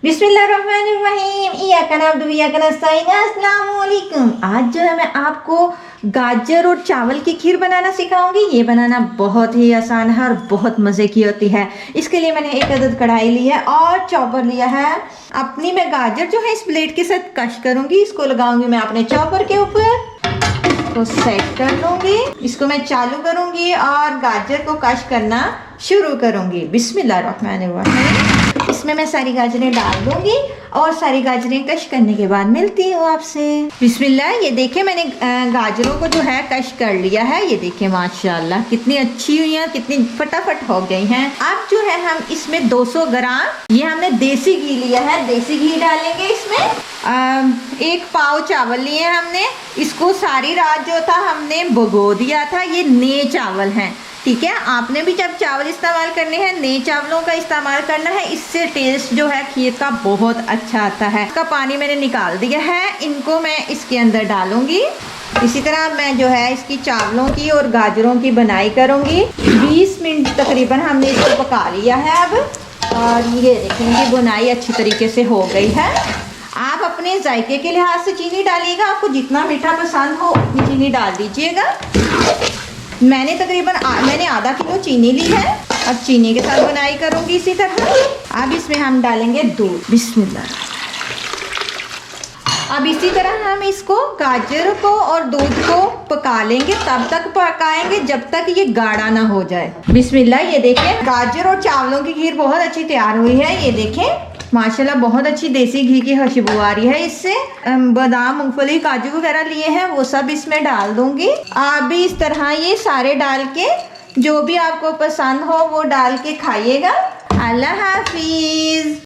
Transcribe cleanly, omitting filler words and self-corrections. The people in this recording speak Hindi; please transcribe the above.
बिस्मिल्लाहिर्रहमानिर्रहीम। अस्सलामुअलैकुम। आज जो है मैं आपको गाजर और चावल की खीर बनाना सिखाऊंगी। ये बनाना बहुत ही आसान है और बहुत मज़े की होती है। इसके लिए मैंने एक अदद कढ़ाई ली है और चॉपर लिया है। अपनी मैं गाजर जो है इस प्लेट के साथ कश करूंगी। इसको लगाऊंगी मैं अपने चॉपर के ऊपर, इसको सेट कर लूंगी। इसको मैं चालू करूंगी और गाजर को कश करना शुरू करूंगी। बिस्मिल्लाहिर्रहमानिर्रहीम। इसमें मैं सारी गाजरें डाल दूंगी और सारी गाजरें कश करने के बाद मिलती हूँ आपसे। बिस्मिल्लाह। ये देखिए मैंने गाजरों को जो है कश कर लिया है। ये देखिए माशाल्लाह कितनी अच्छी हुई हैं, कितनी फटाफट हो गई हैं। अब जो है हम इसमें 200 ग्राम ये हमने देसी घी लिया है, देसी घी डालेंगे इसमें। 1 पाव चावल लिए हमने, इसको सारी रात जो था हमने भिगो दिया था। ये नए चावल हैं, ठीक है। आपने भी जब चावल इस्तेमाल करने हैं नए चावलों का इस्तेमाल करना है। इससे टेस्ट जो है खीर का बहुत अच्छा आता है। इसका पानी मैंने निकाल दिया है। इनको मैं इसके अंदर डालूंगी। इसी तरह मैं जो है इसकी चावलों की और गाजरों की बनाई करूंगी। 20 मिनट तकरीबन हमने इसको पका लिया है अब। और ये देखेंगे बुनाई अच्छी तरीके से हो गई है। आप अपने जायके के लिहाज से चीनी डालिएगा। आपको जितना मीठा पसंद हो उतनी चीनी डाल दीजिएगा। मैंने तकरीबन मैंने आधा किलो चीनी ली है। अब चीनी के साथ बुनाई करूंगी इसी तरह। अब इसमें हम डालेंगे दूध। बिस्मिल्लाह। अब इसी तरह हम इसको गाजर को और दूध को पका लेंगे। तब तक पकाएंगे जब तक ये गाढ़ा ना हो जाए। बिस्मिल्लाह। ये देखें गाजर और चावलों की खीर बहुत अच्छी तैयार हुई है। ये देखें माशाल्लाह बहुत अच्छी देसी घी की खुशबू आ रही है इससे। बादाम, मूंगफली, काजू वगैरह लिए हैं वो सब इसमें डाल दूंगी। आप भी इस तरह ये सारे डाल के जो भी आपको पसंद हो वो डाल के खाइएगा। अल्लाह हाफिज।